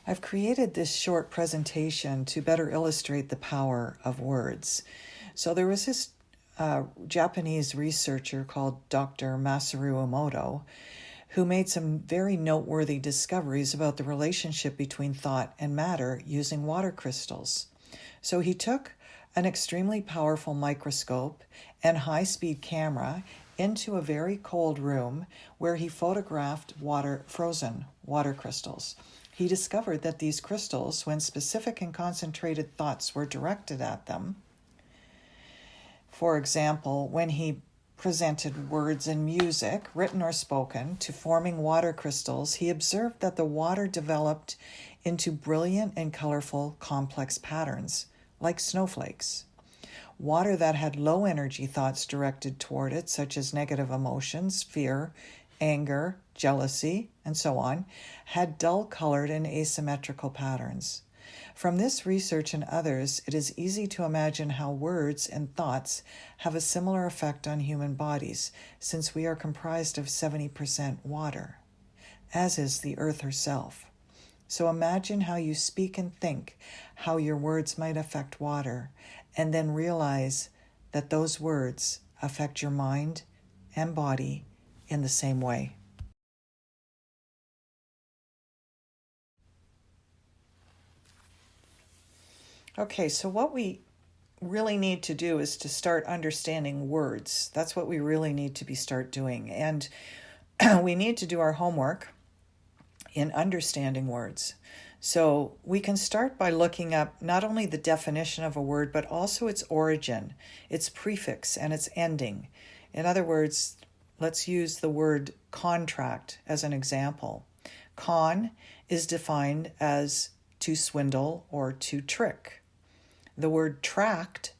I've created this short presentation to better illustrate the power of words. So there was this Japanese researcher called Dr. Masaru Emoto who made some very noteworthy discoveries about the relationship between thought and matter using water crystals. So he took an extremely powerful microscope and high-speed camera into a very cold room where he photographed frozen water crystals. He discovered that these crystals, when specific and concentrated thoughts were directed at them, for example, when he presented words and music, written or spoken, to forming water crystals, he observed that the water developed into brilliant and colorful complex patterns, like snowflakes. Water that had low energy thoughts directed toward it, such as negative emotions, fear, anger, jealousy, and so on, had dull-colored and asymmetrical patterns. From this research and others, it is easy to imagine how words and thoughts have a similar effect on human bodies, since we are comprised of 70% water, as is the earth herself. So imagine how you speak and think, how your words might affect water, and then realize that those words affect your mind and body in the same way. Okay, so what we really need to do is to start understanding words. That's what we really need to start doing. And we need to do our homework in understanding words. So we can start by looking up not only the definition of a word, but also its origin, its prefix, and its ending. In other words, let's use the word contract as an example. Con is defined as to swindle or to trick. The word tract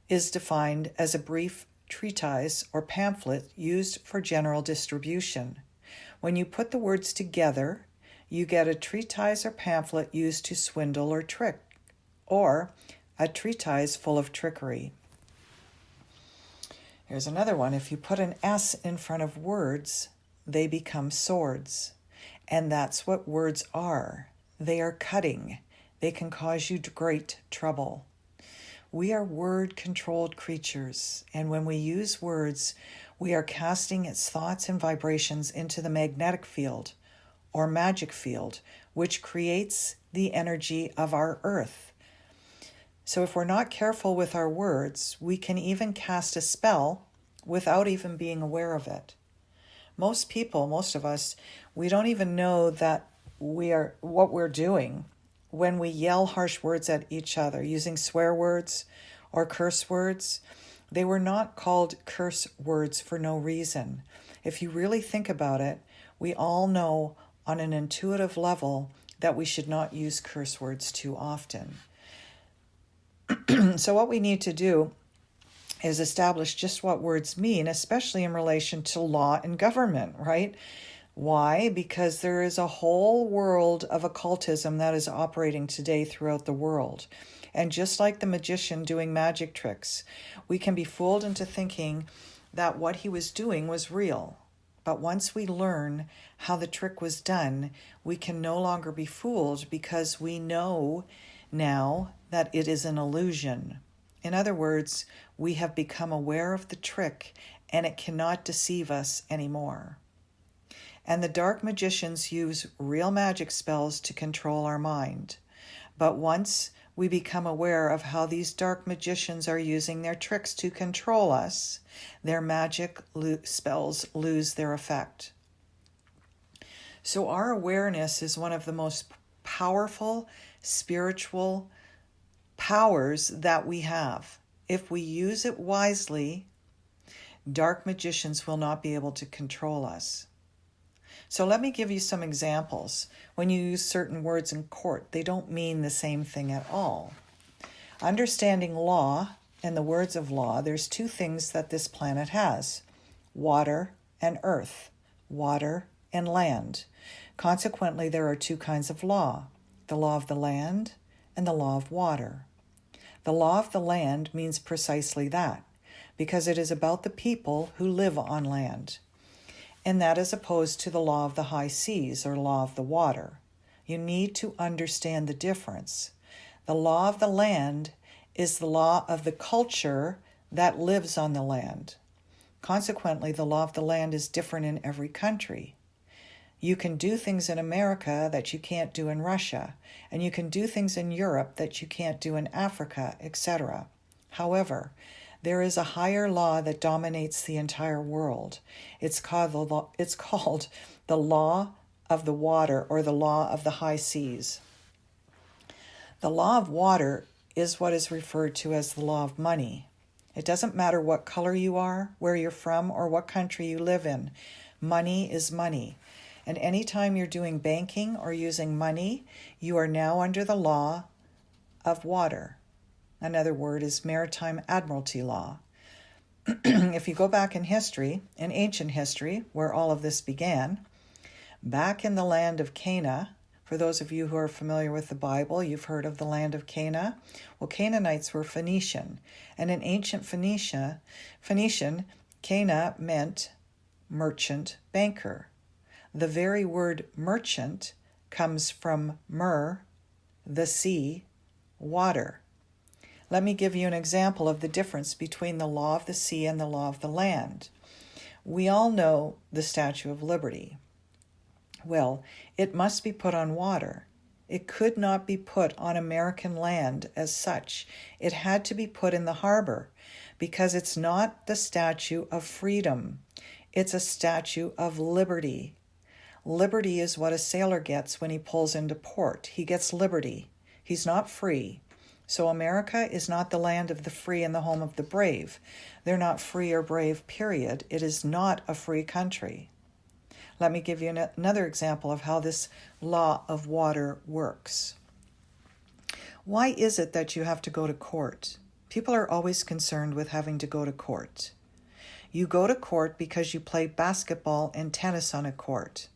is defined as a brief treatise or pamphlet used for general distribution. When you put the words together, you get a treatise or pamphlet used to swindle or trick, or a treatise full of trickery. Here's another one. If you put an S in front of words, they become swords. And that's what words are. They are cutting. They can cause you great trouble. We are word-controlled creatures, and when we use words, we are casting its thoughts and vibrations into the magnetic field, or magic field, which creates the energy of our earth. So if we're not careful with our words, we can even cast a spell without even being aware of it. Most people, most of us, we don't even know that what we're doing when we yell harsh words at each other using swear words or curse words. They were not called curse words for no reason. If you really think about it, we all know on an intuitive level that we should not use curse words too often. So what we need to do is establish just what words mean, especially in relation to law and government, right? Why? Because there is a whole world of occultism that is operating today throughout the world. And just like the magician doing magic tricks, we can be fooled into thinking that what he was doing was real. But once we learn how the trick was done, we can no longer be fooled because we know now that it is an illusion. In other words, we have become aware of the trick and it cannot deceive us anymore. And the dark magicians use real magic spells to control our mind. But once we become aware of how these dark magicians are using their tricks to control us, their magic spells lose their effect. So our awareness is one of the most powerful spiritual powers that we have. If we use it wisely, dark magicians will not be able to control us. So let me give you some examples. When you use certain words in court, they don't mean the same thing at all. Understanding law and the words of law, there's two things that this planet has: water and earth, water and land. Consequently, there are two kinds of law: the law of the land and the law of water. The law of the land means precisely that, because it is about the people who live on land. And that is opposed to the law of the high seas, or law of the water. You need to understand the difference. The law of the land is the law of the culture that lives on the land. Consequently, the law of the land is different in every country. You can do things in America that you can't do in Russia, and you can do things in Europe that you can't do in Africa, etc. However, there is a higher law that dominates the entire world. It's called the law of the water, or the law of the high seas. The law of water is what is referred to as the law of money. It doesn't matter what color you are, where you're from, or what country you live in. Money is money. And anytime you're doing banking or using money, you are now under the law of water. Another word is maritime admiralty law. If you go back in history, in ancient history, where all of this began, back in the land of Canaan, for those of you who are familiar with the Bible, you've heard of the land of Canaan. Well, Canaanites were Phoenician, and in ancient Phoenician, Canaan meant merchant banker. The very word merchant comes from mer, the sea, water. Let me give you an example of the difference between the law of the sea and the law of the land. We all know the Statue of Liberty. Well, it must be put on water. It could not be put on American land as such. It had to be put in the harbor because it's not the statue of freedom. It's a statue of liberty. Liberty is what a sailor gets when he pulls into port. He gets liberty. He's not free. So America is not the land of the free and the home of the brave. They're not free or brave, period. It is not a free country. Let me give you another example of how this law of water works. Why is it that you have to go to court? People are always concerned with having to go to court. You go to court because you play basketball and tennis on a court.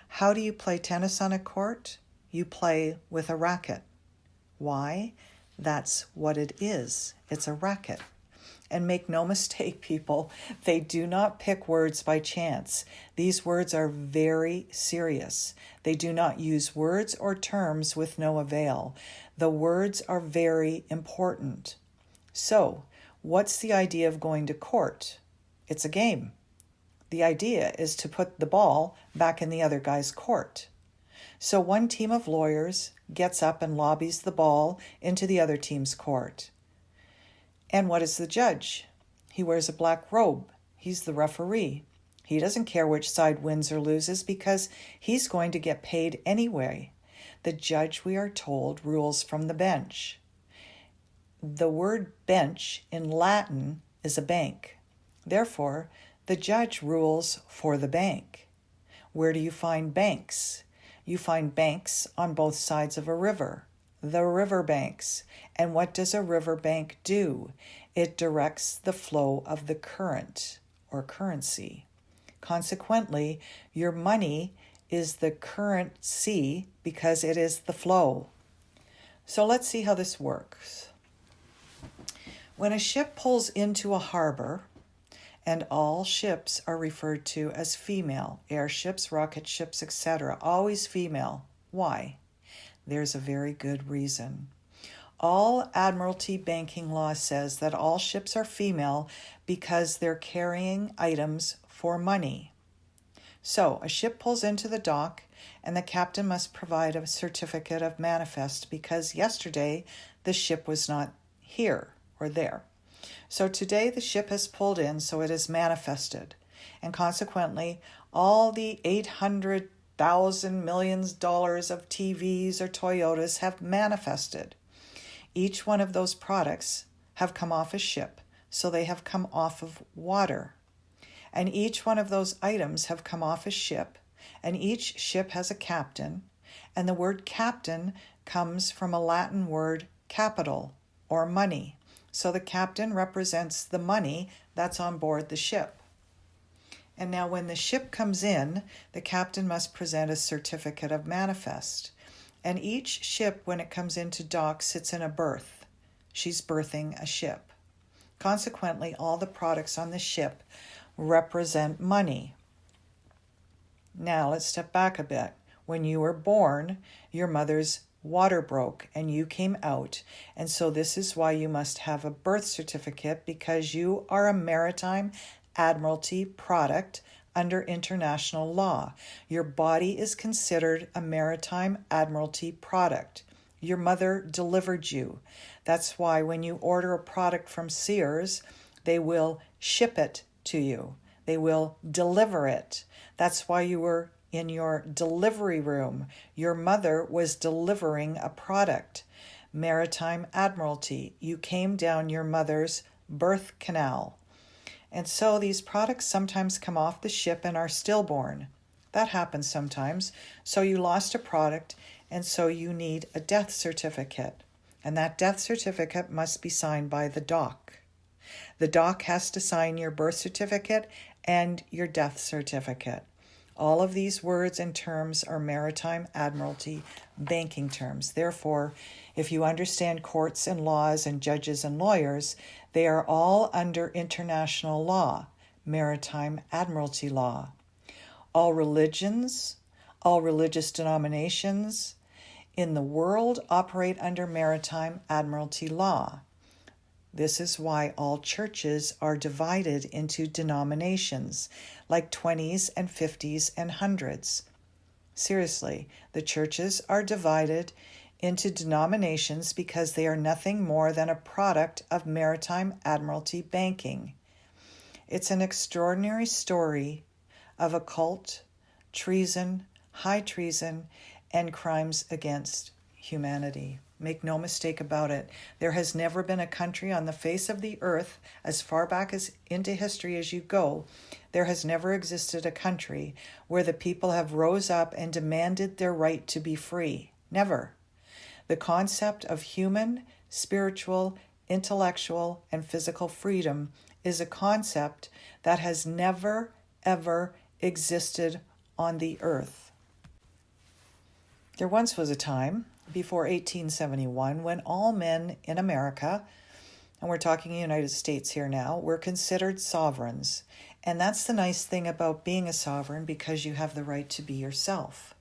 How do you play tennis on a court? You play with a racket. Why? That's what it is. It's a racket. And make no mistake, people, they do not pick words by chance. These words are very serious. They do not use words or terms with no avail. The words are very important. So, what's the idea of going to court? It's a game. The idea is to put the ball back in the other guy's court. So one team of lawyers gets up and lobbies the ball into the other team's court. And what is the judge? He wears a black robe. He's the referee. He doesn't care which side wins or loses because he's going to get paid anyway. The judge, we are told, rules from the bench. The word bench in Latin is a bank. Therefore, the judge rules for the bank. Where do you find banks? You find banks on both sides of a river. The river banks. And what does a river bank do? It directs the flow of the current or currency. Consequently, your money is the currency because it is the flow. So let's see how this works. When a ship pulls into a harbor, and all ships are referred to as female, airships, rocket ships, etc., always female. Why? There's a very good reason. All Admiralty banking law says that all ships are female because they're carrying items for money. So a ship pulls into the dock and the captain must provide a certificate of manifest because yesterday the ship was not here or there. So today the ship has pulled in, so it is manifested. And consequently, all the $800,000 million of TVs or Toyotas have manifested. Each one of those products have come off a ship, so they have come off of water. And each one of those items have come off a ship, and each ship has a captain, and the word captain comes from a Latin word capital, or money. So the captain represents the money that's on board the ship. And now when the ship comes in, the captain must present a certificate of manifest. And each ship, when it comes into dock, sits in a berth. She's berthing a ship. Consequently, all the products on the ship represent money. Now, let's step back a bit. When you were born, your mother's water broke and you came out. And so this is why you must have a birth certificate, because you are a maritime admiralty product under international law. Your body is considered a maritime admiralty product. Your mother delivered you. That's why when you order a product from Sears, they will ship it to you. They will deliver it. That's why you were in your delivery room. Your mother was delivering a product. Maritime admiralty. You came down your mother's birth canal. And so these products sometimes come off the ship and are stillborn. That happens sometimes. So you lost a product, and so you need a death certificate. And that death certificate must be signed by the doc. The doc has to sign your birth certificate and your death certificate. All of these words and terms are maritime admiralty banking terms. Therefore, if you understand courts and laws and judges and lawyers, they are all under international law, maritime admiralty law. All religions, all religious denominations in the world operate under maritime admiralty law. This is why all churches are divided into denominations, like 20s and 50s and 100s. Seriously, the churches are divided into denominations because they are nothing more than a product of maritime admiralty banking. It's an extraordinary story of occult, treason, high treason, and crimes against humanity. Make no mistake about it. There has never been a country on the face of the earth, as far back as into history as you go, there has never existed a country where the people have rose up and demanded their right to be free. Never. The concept of human, spiritual, intellectual, and physical freedom is a concept that has never, ever existed on the earth. There once was a time before 1871 when all men in America, and we're talking United States here now, were considered sovereigns. And that's the nice thing about being a sovereign, because you have the right to be yourself.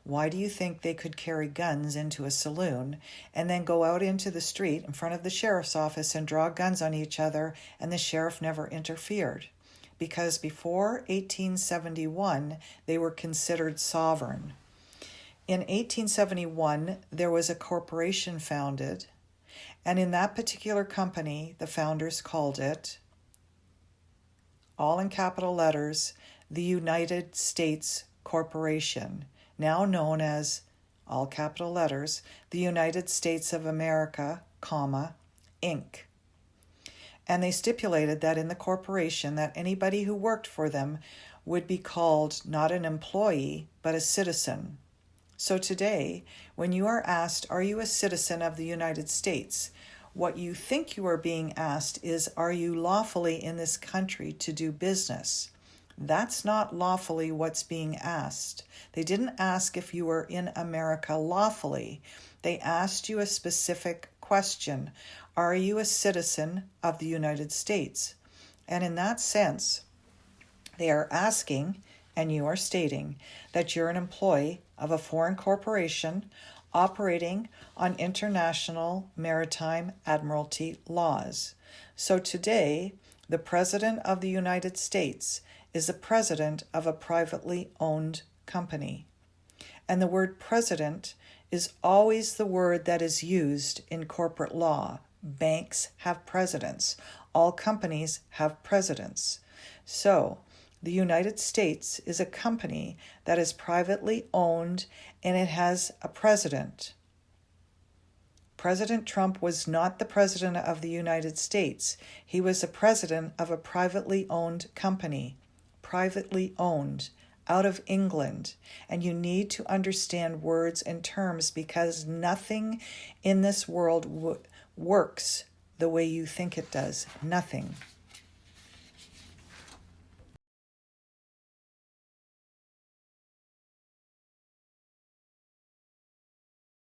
Why do you think they could carry guns into a saloon and then go out into the street in front of the sheriff's office and draw guns on each other, and the sheriff never interfered? Because before 1871, they were considered sovereign. In 1871, there was a corporation founded, and in that particular company, the founders called it, all in capital letters, the United States Corporation, now known as, all capital letters, the United States of America, comma, Inc. And they stipulated that in the corporation that anybody who worked for them would be called not an employee, but a citizen. So today, when you are asked, are you a citizen of the United States? What you think you are being asked is, are you lawfully in this country to do business? That's not lawfully what's being asked. They didn't ask if you were in America lawfully. They asked you a specific question. Are you a citizen of the United States? And in that sense, they are asking, and you are stating, that you're an employee of a foreign corporation operating on international maritime admiralty laws. So today, the President of the United States is the president of a privately owned company. And the word president is always the word that is used in corporate law. Banks have presidents. All companies have presidents. So, the United States is a company that is privately owned, and it has a president. President Trump was not the president of the United States. He was the president of a privately owned company, privately owned, out of England. And you need to understand words and terms, because nothing in this world works the way you think it does. Nothing.